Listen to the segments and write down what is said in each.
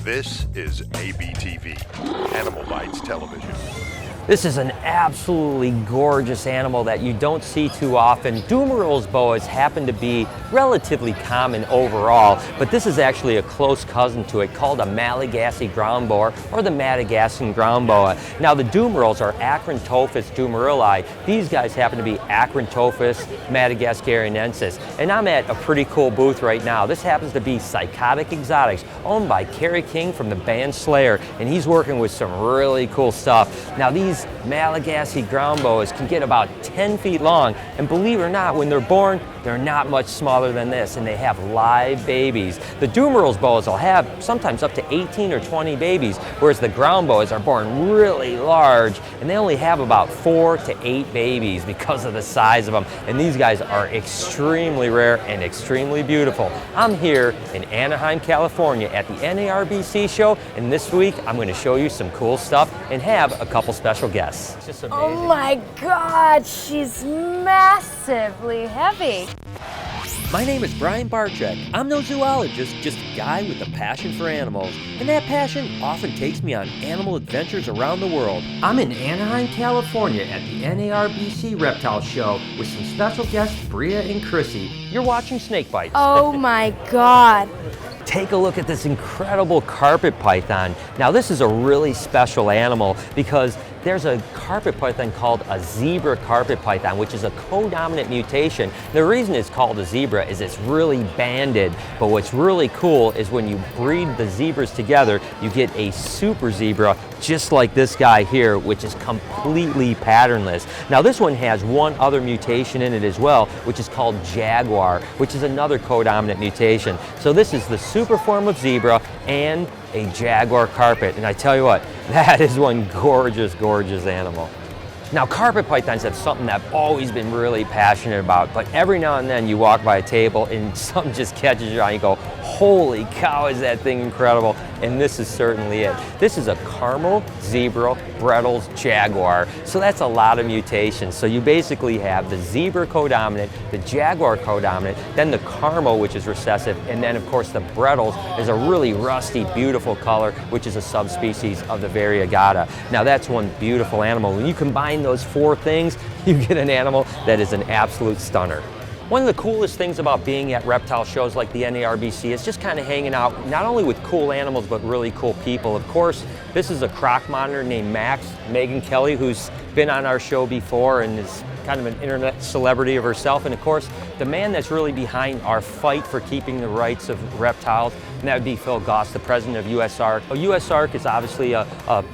This is ABTV, Animal Bites Television. This is an absolutely gorgeous animal that you don't see too often. Dumeril's boas happen to be relatively common overall, but this is actually a close cousin to it called a Malagasy ground boa or the Madagascan ground boa. Now the Dumerils are Acrantophis dumerili. These guys happen to be Acrantophis madagascariensis. And I'm at a pretty cool booth right now. This happens to be Psychotic Exotics, owned by Kerry King from the band Slayer, and he's working with some really cool stuff. Now these Malagasy ground boas can get about 10 feet long, and believe it or not, when they're born, they're not much smaller than this, and they have live babies. The Dumeril's boas will have sometimes up to 18 or 20 babies, whereas the ground boas are born really large, and they only have about 4 to 8 babies because of the size of them. And these guys are extremely rare and extremely beautiful. I'm here in Anaheim, California at the NARBC show, and this week I'm going to show you some cool stuff and have a couple special guests. It's just amazing. Oh my God, she's massively heavy. My name is Brian Barczyk. I'm no zoologist, just a guy with a passion for animals. And that passion often takes me on animal adventures around the world. I'm in Anaheim, California at the NARBC Reptile show with some special guests, Bria and Chrissy. You're watching Snake Bites. Oh my God. Take a look at this incredible carpet python. Now this is a really special animal because there's a carpet python called a zebra carpet python, which is a codominant mutation. The reason it's called a zebra is it's really banded, but what's really cool is when you breed the zebras together, you get a super zebra just like this guy here, which is completely patternless. Now this one has one other mutation in it as well, which is called jaguar, which is another codominant mutation. So this is the super form of zebra and a jaguar carpet, and I tell you what, that is one gorgeous, gorgeous animal. Now carpet pythons have something that I've always been really passionate about, but every now and then you walk by a table and something just catches your eye and you go, holy cow, is that thing incredible? And this is certainly it. This is a caramel zebra Brettles jaguar, so that's a lot of mutations. So you basically have the zebra codominant, the jaguar codominant, then the caramel, which is recessive, and then of course the Brettles is a really rusty, beautiful color, which is a subspecies of the variegata. Now that's one beautiful animal. When you combine those four things, you get an animal that is an absolute stunner. One of the coolest things about being at reptile shows like the NARBC is just kind of hanging out, not only with cool animals, but really cool people. Of course, this is a croc monitor named Max, Megan Kelly, who's been on our show before and is kind of an internet celebrity of herself. And of course, the man that's really behind our fight for keeping the rights of reptiles, and that would be Phil Goss, the president of USARK. USARK is obviously a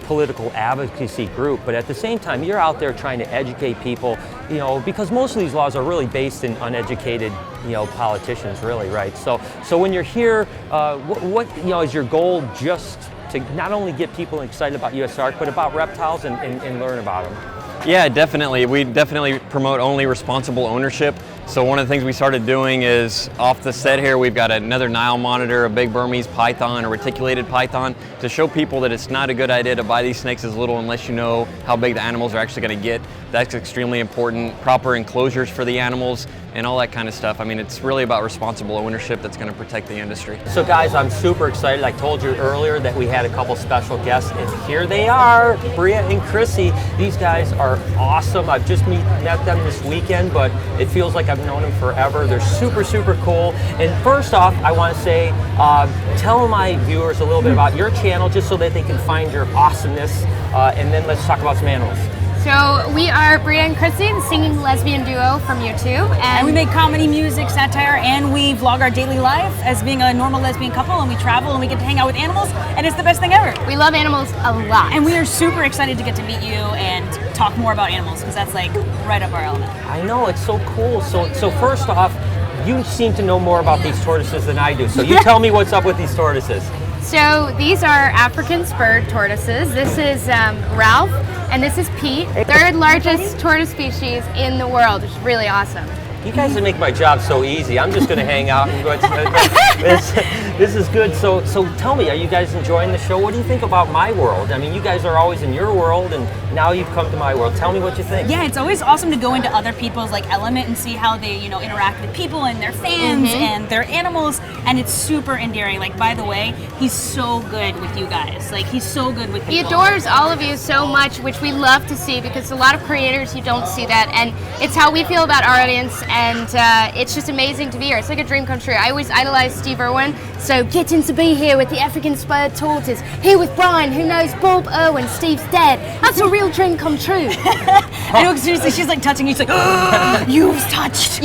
political advocacy group, but at the same time, you're out there trying to educate people, you know, because most of these laws are really based in uneducated, you know, politicians, really, right? So when you're here, what you know, is your goal just to not only get people excited about USARK, but about reptiles and learn about them? Yeah, definitely. We definitely promote only responsible ownership. So one of the things we started doing is, off the set here, we've got another Nile monitor, a big Burmese Python, a reticulated python, to show people that it's not a good idea to buy these snakes as little unless you know how big the animals are actually going to get. That's extremely important. Proper enclosures for the animals and all that kind of stuff. I mean, it's really about responsible ownership that's going to protect the industry. So guys, I'm super excited. I told you earlier that we had a couple special guests, and here they are, Bria and Chrissy. These guys are awesome. I've just met them this weekend, but it feels like I've known them forever. They're super, super cool. And first off, I want to say, tell my viewers a little bit about your channel just so that they can find your awesomeness, and then let's talk about some animals. So we are Bria and Chrissy, the singing lesbian duo from YouTube. And we make comedy, music, satire, and we vlog our daily life as being a normal lesbian couple, and we travel and we get to hang out with animals, and it's the best thing ever. We love animals a lot. And we are super excited to get to meet you and talk more about animals, because that's like right up our element. I know, it's so cool. So first off, you seem to know more about these tortoises than I do. So you tell me what's up with these tortoises. So these are African spurred tortoises. This is Ralph, and this is Pete. Third largest tortoise species in the world, which is really awesome. You guys make my job so easy. I'm just going to hang out and go. This is good. So tell me, are you guys enjoying the show? What do you think about my world? I mean, you guys are always in your world, and now you've come to my world. Tell me what you think. Yeah, it's always awesome to go into other people's like element and see how they, interact with people and their fans and their animals, and it's super endearing. Like, by the way, he's so good with you guys. Like, he's so good with He people. adores all of you so much, which we love to see because a lot of creators, you don't see that. And it's how we feel about our audience, and it's just amazing to be here. It's like a dream come true. I always idolize Steve Irwin, so getting to be here with the African spurred tortoise, here with Brian, who knows Bob Irwin, Steve's dead. That's a real dream come true. I know, seriously, she's like touching you. She's like, oh, you've touched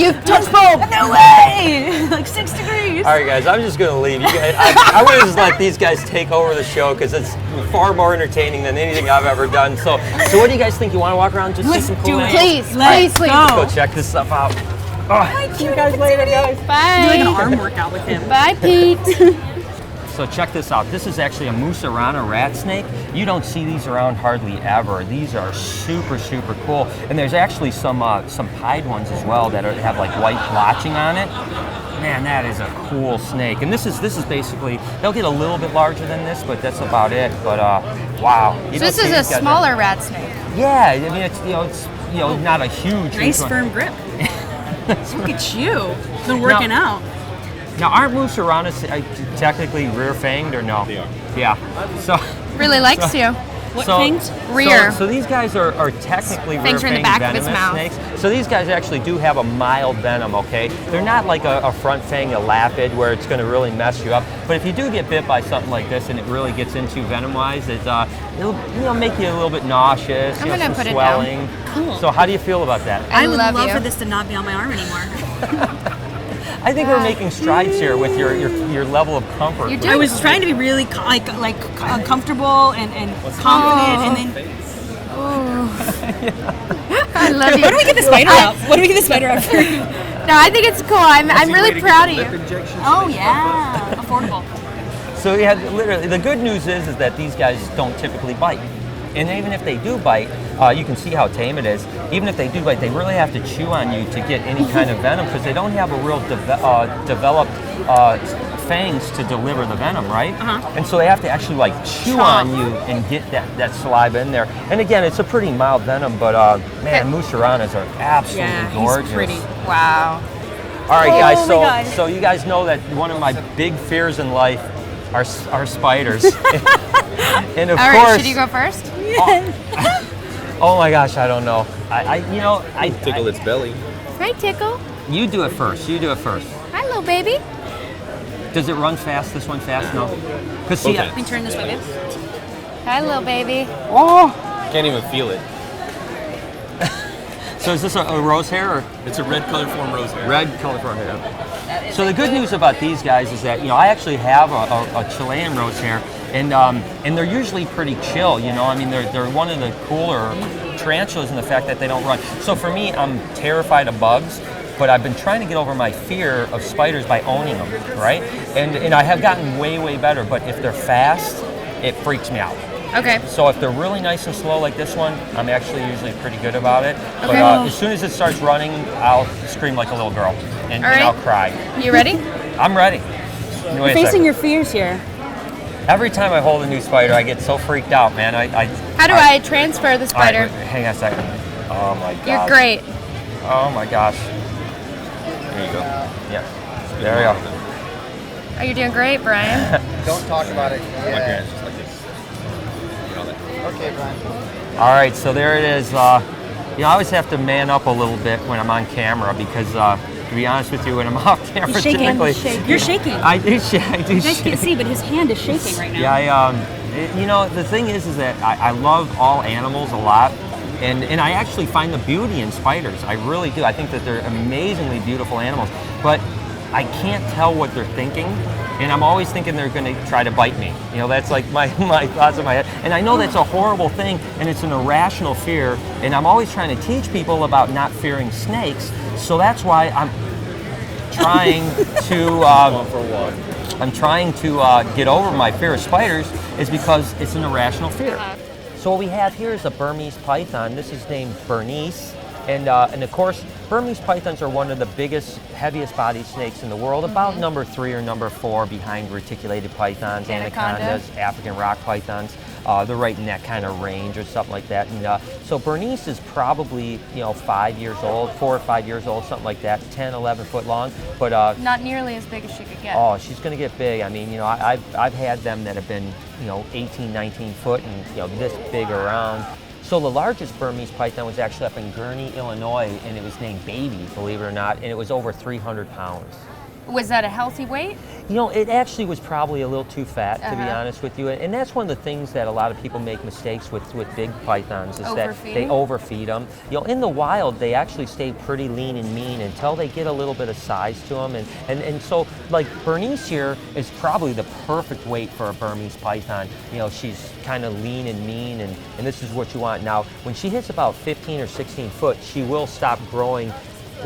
Bob. No way! Like 6 degrees. All right, guys, I'm just going to leave. You guys, I want to just let these guys take over the show because it's far more entertaining than anything I've ever done. So what do you guys think? You want to walk around just see some cool animals? Please. Go check this stuff out. See you guys later, guys. Bye. Do like an arm workout with him. Bye, Pete. So check this out. This is actually a Musarana rat snake. You don't see these around hardly ever. These are super, super cool. And there's actually some pied ones as well that have like white blotching on it. Man, that is a cool snake. And this is basically, they'll get a little bit larger than this, but that's about it. But wow. So this is a smaller rat snake. Yeah, I mean it's not a huge. Nice one. firm grip. Look at you. Been working out. Now, aren't Musaranas technically rear-fanged or no? They are. Yeah. So Really likes you. What fangs? Rear. So these guys are technically Fangs are in the rear-fanged back of his venomous mouth. snakes. So these guys actually do have a mild venom, okay? They're not like a front fang, a lapid, where it's going to really mess you up. But if you do get bit by something like this and it really gets into venom-wise, it'll make you a little bit nauseous, I'm gonna some put it swelling. down. Cool. So how do you feel about that? I would love love you. for this to not be on my arm anymore. I think we're making strides here with your level of comfort. You do. I was trying to be really comfortable and confident, and then I love you. where do we get the spider out? What do we get the spider out for? No, I think it's cool. I'm really proud of you. Oh yeah, affordable. So yeah, literally, the good news is that these guys don't typically bite. And even if they do bite, you can see how tame it is. Even if they do bite, they really have to chew on you to get any kind of venom because they don't have a real developed fangs to deliver the venom, right? And so they have to actually like chew on you and get that saliva in there. And again, it's a pretty mild venom, but man, Musaranas are absolutely gorgeous. He's pretty. Wow. All right, guys. Oh my God. So you guys know that one of my big fears in life are spiders. And of All course, right, should you go first? oh my gosh, I don't know. I Tickle its belly. Hi, Tickle. You do it first. You do it first. Hi, little baby. Does it run fast? This one fast? No. Because see, Okay. Let me turn this way, babe. Hi, little baby. Can't even feel it. so is this a rose hair or It's a red color form rose hair. red color for hair? So the good news about these guys is that I actually have a Chilean rose hair, and they're usually pretty chill. I mean they're one of the cooler tarantulas in the fact that they don't run. So for me, I'm terrified of bugs. But I've been trying to get over my fear of spiders by owning them, right? And I have gotten way, way better, but if they're fast, it freaks me out. Okay. So if they're really nice and slow like this one, I'm actually usually pretty good about it. But Okay. as soon as it starts running, I'll scream like a little girl, and All right. I'll cry. You ready? I'm ready. Wait a Facing second. your fears here. Every time I hold a new spider, I get so freaked out, man. How do I transfer the All right, spider? wait, hang on a second. Oh my god. You're great. Oh my gosh. There you go. Yeah. There we go. Oh, you're doing great, Brian. Don't talk about it. My Yeah. parents just like this. You know that. Okay, Brian. All right, so there it is. I always have to man up a little bit when I'm on camera because, to be honest with you, when I'm off camera, He's shaking. typically You're shaking. I do shake. You guys can't see, but his hand is shaking right now. Yeah, the thing is that I love all animals a lot. And I actually find the beauty in spiders. I really do. I think that they're amazingly beautiful animals. But I can't tell what they're thinking. And I'm always thinking they're going to try to bite me. That's like my thoughts in my head. And I know that's a horrible thing, and it's an irrational fear. And I'm always trying to teach people about not fearing snakes. So that's why I'm trying to I'm trying to get over my fear of spiders, is because it's an irrational fear. So what we have here is a Burmese Python. This is named Bernice. And of course, Burmese pythons are one of the biggest, heaviest bodied snakes in the world, about number 3 or number 4 behind reticulated pythons, Anaconda. anacondas, African rock pythons. They're right in that kind of range or something like that. And so Bernice is probably, 5 years old, 4 or 5 years old, something like that, 10, 11 foot long. But Not nearly as big as she could get. oh, she's going to get big. I mean, I've had them that have been, 18, 19 foot and, this big around. So the largest Burmese python was actually up in Gurnee, Illinois, and it was named Baby, believe it or not, and it was over 300 pounds. Was that a healthy weight? It actually was probably a little too fat, to be honest with you. And that's one of the things that a lot of people make mistakes with big pythons is that they overfeed them. In the wild, they actually stay pretty lean and mean until they get a little bit of size to them. And so, like, Bernice here is probably the perfect weight for a Burmese python. She's kind of lean and mean, and this is what you want. Now, when she hits about 15 or 16 foot, she will stop growing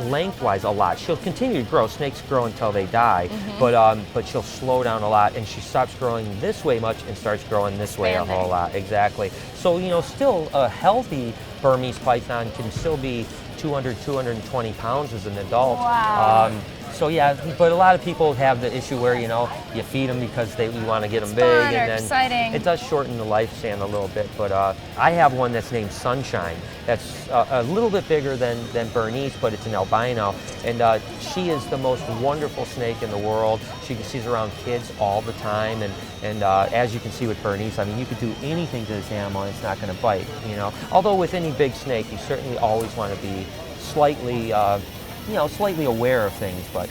lengthwise a lot. She'll continue to grow. Snakes grow until they die, but she'll slow down a lot, and she stops growing this way much and starts growing this way a whole lot. Exactly. So still a healthy Burmese python can still be 200, 220 pounds as an adult. Wow. So yeah, but a lot of people have the issue where you feed them because you want to get them big, fun and or then exciting. it does shorten the lifespan a little bit. But I have one that's named Sunshine. That's a little bit bigger than Bernice, but it's an albino, and she is the most wonderful snake in the world. She's around kids all the time, and as you can see with Bernice, I mean, you could do anything to this animal and it's not going to bite. Although with any big snake, you certainly always want to be slightly slightly aware of things, but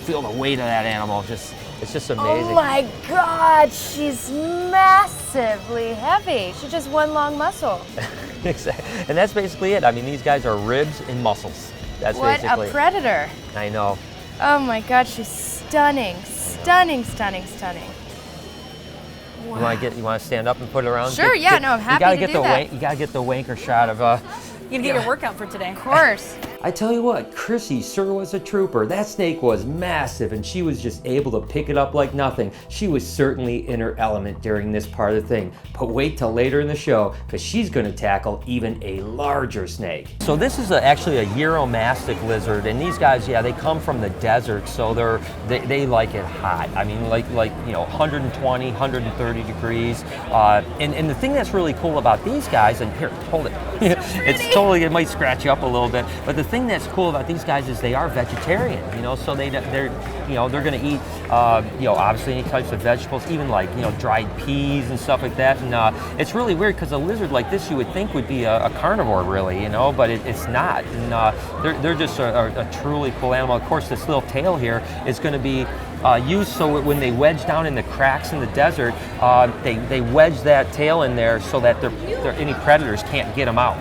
feel the weight of that animal. It's just amazing. Oh my God, she's massively heavy. She's just one long muscle. Exactly. And that's basically it. I mean, these guys are ribs and muscles. That's What basically a predator. I know. Oh my God, she's stunning, stunning, stunning, stunning. Wow. You want to stand up and put it around? Sure, yeah, no, I'm happy to do that. You gotta get the wanker shot of You gotta get your workout for today. Of course. I tell you what, Chrissy sure was a trooper. That snake was massive, and she was just able to pick it up like nothing. She was certainly in her element during this part of the thing. But wait till later in the show, because she's going to tackle even a larger snake. So this is actually a Uromastic lizard, and these guys, they come from the desert, so they like it hot. I mean, like 120, 130 degrees. And the thing that's really cool about these guys, and here, hold it. It might scratch you up a little bit, but the thing that's cool about these guys is they are vegetarian, so they're going to eat, obviously any types of vegetables, even like, dried peas and stuff like that. And it's really weird because a lizard like this you would think would be a carnivore, really, but it's not. And they're just a truly cool animal. Of course, this little tail here is going to be used so when they wedge down in the cracks in the desert, they wedge that tail in there so that any predators can't get them out.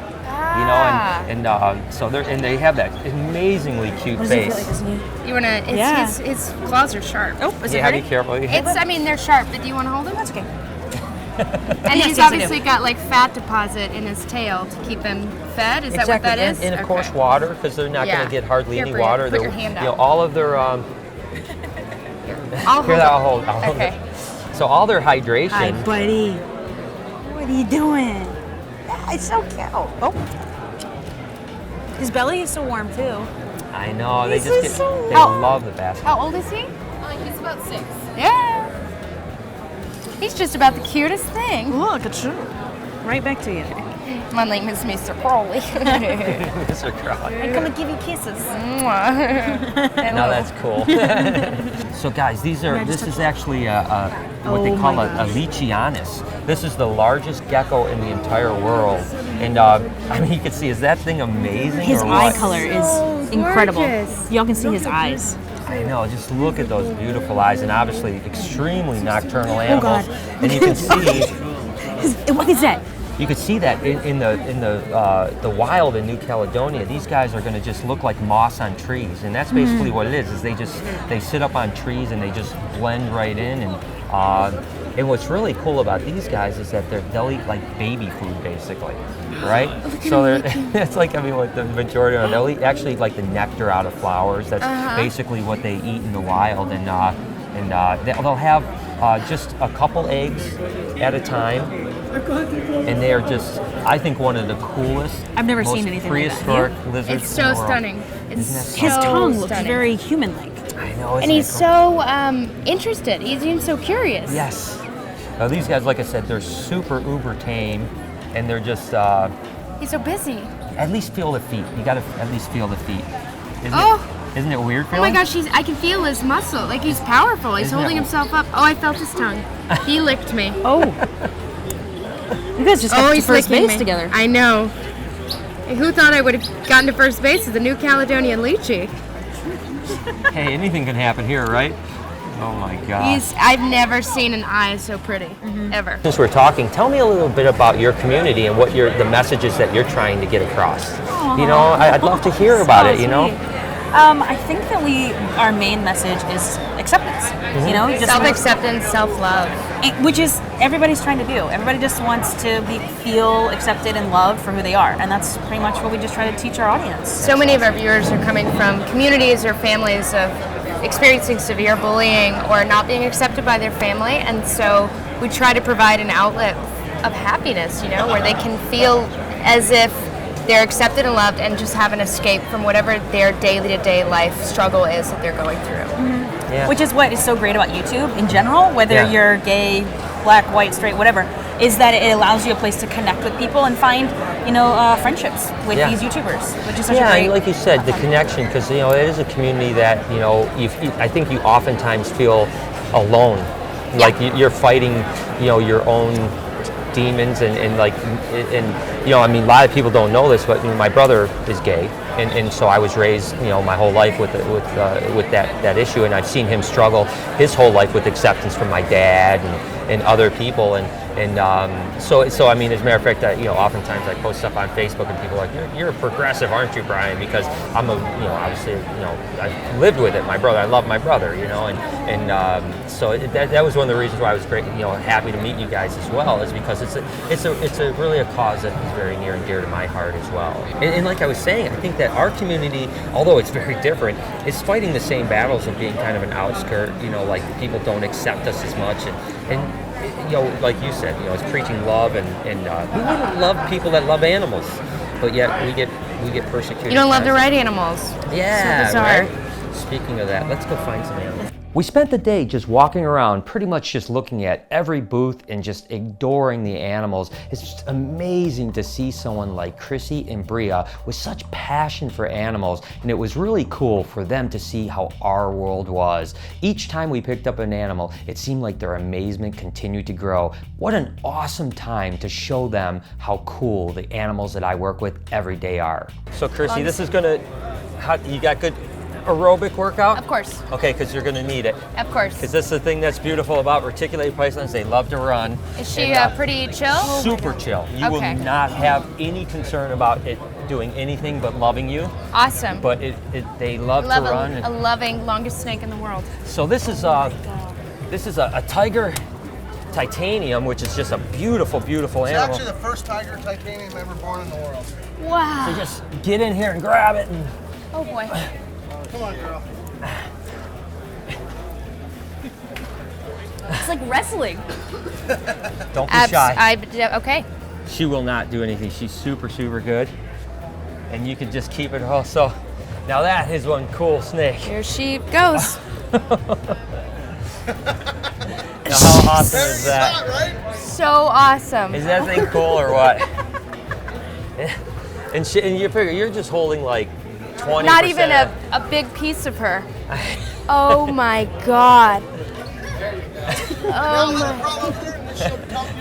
So they have that amazingly cute face. You wanna? His claws are sharp. Oh, is it hurting? Be careful. They're sharp. But do you want to hold him? That's okay. And he's obviously got like fat deposit in his tail to keep him fed. Is that what that is? And of course water, because they're not going to get hardly any water. Put your hand out. All of their I'll hold okay. it. So all their hydration. Hi, buddy. What are you doing? It's so cute. Oh. His belly is so warm too. I know. They love the basket. How old is he? He's about 6. Yeah. He's just about the cutest thing. Look, it's true. Right back to you. My name is Mr. Crowley. Mr. Crowley. I come and give you kisses. Now that's cool. So guys, this is actually what they call a Leachianus. This is the largest gecko in the entire world. And I mean, you can see, is that thing amazing? His or eye what? color is incredible. Y'all can see his eyes. I know, just look at those beautiful eyes, and obviously extremely nocturnal animals. God. And you can see, What is that? you can see that in the wild in New Caledonia. These guys are going to just look like moss on trees, and that's basically what it is. Is they sit up on trees and they just blend right in. And what's really cool about these guys is that they'll eat like baby food, basically, right? So it's like, I mean, what the majority of them, they'll eat actually like the nectar out of flowers. That's basically what they eat in the wild, and they'll have just a couple eggs at a time, and they are just, I think, one of the coolest. I've never most seen anything like that. prehistoric lizards. It's in the so world. stunning. It's Isn't His that so tongue looks stunning. very human-like. I know. And isn't he's it cool? so interested. He seems so curious. Yes. These guys, like I said, they're super uber tame, and they're just. He's so busy. At least feel the feet. You gotta at least feel the feet. Isn't it weird Oh feeling? my gosh, I can feel his muscle. Like he's powerful. He's Isn't holding it- himself up. Oh, I felt his tongue. He licked me. Oh. You guys just got to he's first licking base me. together. I know. Who thought I would have gotten to first base as a New Caledonian Lychee? Hey, anything can happen here, right? Oh my God. I've never seen an eye so pretty, ever. Since we're talking, tell me a little bit about your community and what the messages that you're trying to get across. You know, I'd love to hear about it. You know. I think that our main message is acceptance. You know, just Self-acceptance, self-love. which is everybody's trying to do. Everybody just wants to feel accepted and loved for who they are, and that's pretty much what we just try to teach our audience. So many of our viewers are coming from communities or families of experiencing severe bullying or not being accepted by their family, and so we try to provide an outlet of happiness, you know, where they can feel as if they're accepted and loved and just have an escape from whatever their day-to-day life struggle is that they're going through. Yeah. Which is what is so great about YouTube in general, whether you're gay, black, white, straight, whatever, is that it allows you a place to connect with people and find, friendships with these YouTubers, which is such a great. Like you said, the connection, because it is a community that I think you oftentimes feel alone, like you're fighting, your own demons and I mean, a lot of people don't know this, but my brother is gay, and so I was raised my whole life with that issue, and I've seen him struggle his whole life with acceptance from my dad and other people, and so I mean, as a matter of fact, oftentimes I post stuff on Facebook and people are like, you're a progressive, aren't you, Brian? Because I'm obviously I lived with it. My brother, I love my brother, so that was one of the reasons why I was great, happy to meet you guys as well, is because it's a really a cause that is very near and dear to my heart as well. And like I was saying, I think that our community, although it's very different, is fighting the same battles of being kind of an outskirt, like people don't accept us as much, and like you said, it's preaching love, and we wouldn't love people that love animals, but yet we get persecuted. You don't love the right animals. Yeah, So bizarre. right? Speaking of that, let's go find some animals. We spent the day just walking around, pretty much just looking at every booth and just adoring the animals. It's just amazing to see someone like Chrissy and Bria with such passion for animals, and it was really cool for them to see how our world was. Each time we picked up an animal, it seemed like their amazement continued to grow. What an awesome time to show them how cool the animals that I work with every day are. So Chrissy, this is you got good aerobic workout? Of course. Okay, because you're going to need it. Of course. Because that's the thing that's beautiful about reticulated pythons. They love to run. Is she And, pretty chill? Super chill. You Okay. will not have any concern about it doing anything but loving you. Awesome. But they love to run. A loving, longest snake in the world. So this is a tiger titanium, which is just a beautiful, beautiful It's animal. actually the first tiger titanium ever born in the world. Wow. So just get in here and grab it. And Oh boy. Come on, girl. It's like wrestling. don't be shy. Okay. She will not do anything. She's super, super good. And you can just keep it all. So now that is one cool snake. Here she goes. Now how awesome is that? Right? So awesome. Is that thing cool or what? And you figure you're just holding like 20%. Not even a big piece of her. Oh my God. Oh my.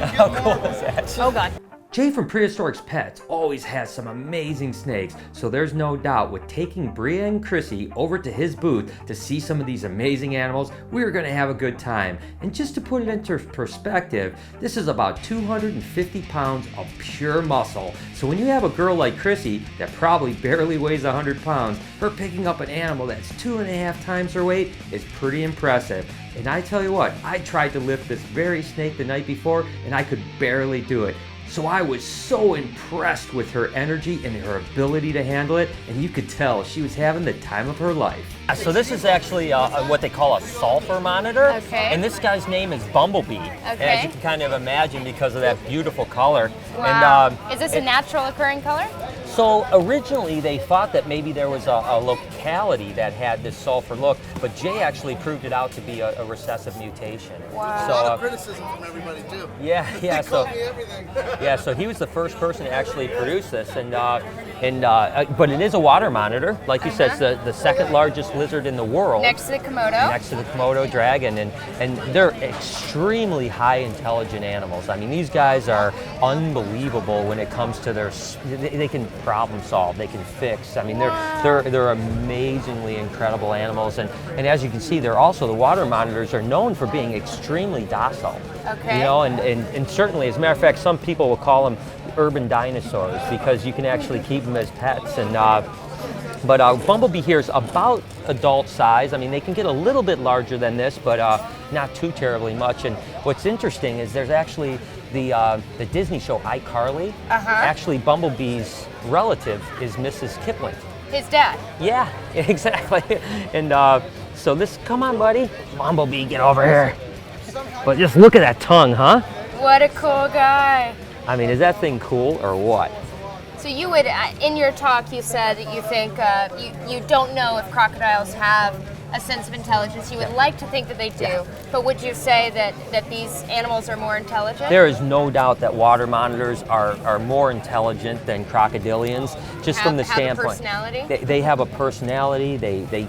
How cool is that? Oh God. Jay from Prehistoric Pets always has some amazing snakes, so there's no doubt with taking Bria and Chrissy over to his booth to see some of these amazing animals, we're going to have a good time. And just to put it into perspective, this is about 250 pounds of pure muscle. So when you have a girl like Chrissy that probably barely weighs 100 pounds, her picking up an animal that's 2.5 times her weight is pretty impressive. And I tell you what, I tried to lift this very snake the night before and I could barely do it. So I was so impressed with her energy and her ability to handle it, and you could tell she was having the time of her life. So this is actually what they call a sulfur monitor, Okay. and this guy's name is Bumblebee, as you can kind of imagine because of that beautiful color. Wow. And, Is this a natural occurring color? so originally they thought that maybe there was a locality that had this sulfur look, but Jay actually proved it out to be a recessive mutation. Wow. So, A lot of criticism from everybody too. yeah, They so call me everything. yeah, so he was the first person to actually produce this, but it is a water monitor, like you said, it's the second largest lizard in the world. Next to the Komodo. Next to the Komodo dragon, and they're extremely high intelligent animals. I mean, these guys are unbelievable when it comes to they can problem solve, they can fix. I mean, they're amazingly incredible animals, and as you can see, they're also, the water monitors are known for being extremely docile. Okay. You know, and certainly, as a matter of fact, some people will call them urban dinosaurs because you can actually keep them as pets. And but Bumblebee here is about adult size. I mean, they can get a little bit larger than this, but not too terribly much. And what's interesting is there's actually the Disney show iCarly. Actually, Bumblebee's relative is Mrs. Kipling. His dad. Yeah, exactly. And so this, come on, buddy. Bumblebee, get over here. But just look at that tongue, huh? What a cool guy. I mean, is that thing cool or what? So you would, in your talk, you said that you think you don't know if crocodiles have a sense of intelligence. You would like to think that they do, but would you say that these animals are more intelligent? There is no doubt that water monitors are more intelligent than crocodilians, just from the standpoint. Have a personality? They have a personality. They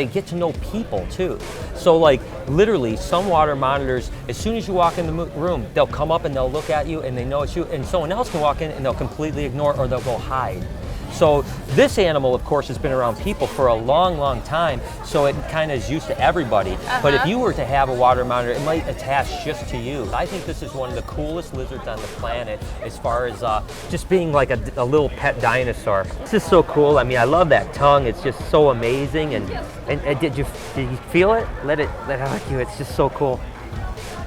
get to know people too. So like literally some water monitors, as soon as you walk in the room, they'll come up and they'll look at you and they know it's you, and someone else can walk in and they'll completely ignore or they'll go hide. So this animal, of course, has been around people for a long, long time, so it kind of is used to everybody. But if you were to have a water monitor, it might attach just to you. I think this is one of the coolest lizards on the planet as far as just being like a little pet dinosaur. This is so cool. I mean, I love that tongue. It's just so amazing. And did you feel it? Let it hug you. It's just so cool.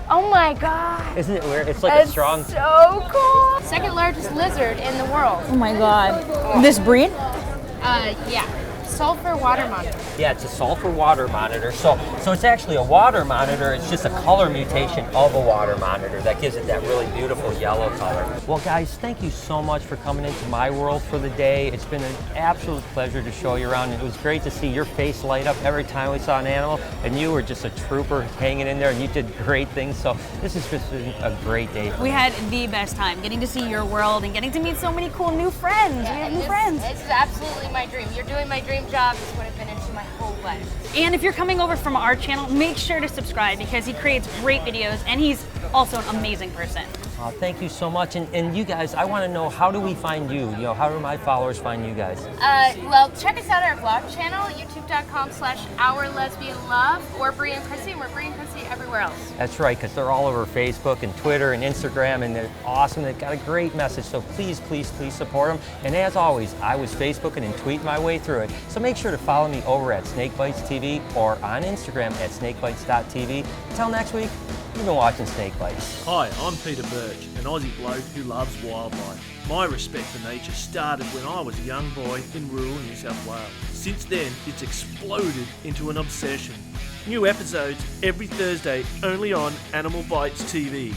Oh my God. Isn't it weird? It's like a strong... so cool. Second largest lizard in the world. Oh my God. This breed? Yeah. Sulfur water monitor. Yeah, it's a sulfur water monitor. So it's actually a water monitor. It's just a color mutation of a water monitor that gives it that really beautiful yellow color. Well, guys, thank you so much for coming into my world for the day. It's been an absolute pleasure to show you around. It was great to see your face light up every time we saw an animal, and you were just a trooper hanging in there, and you did great things. So this has just been a great day for We me. had the best time getting to see your world and getting to meet so many cool new friends. We have new friends. This is absolutely my dream. You're doing my dream job. It's what I've been into my whole life. And if you're coming over from our channel, make sure to subscribe because he creates great videos and he's also an amazing person. Thank you so much. And you guys, I want to know, how do we find you? You know, how do my followers find you guys? Well, check us out on our vlog channel, youtube.com/OurLesbianLove, or Bria and Chrissy, and we're Bria and Chrissy everywhere else. That's right, because they're all over Facebook and Twitter and Instagram, and they're awesome. They've got a great message, so please, please, please support them. And as always, I was Facebooking and tweeting my way through it. So make sure to follow me over at SnakeBytesTV or on Instagram at SnakeBytes.tv. Until next week, you've been watching Snake Bites. Hi, I'm Peter Birch, an Aussie bloke who loves wildlife. My respect for nature started when I was a young boy in rural New South Wales. Since then, it's exploded into an obsession. New episodes every Thursday, only on Animal Bites TV.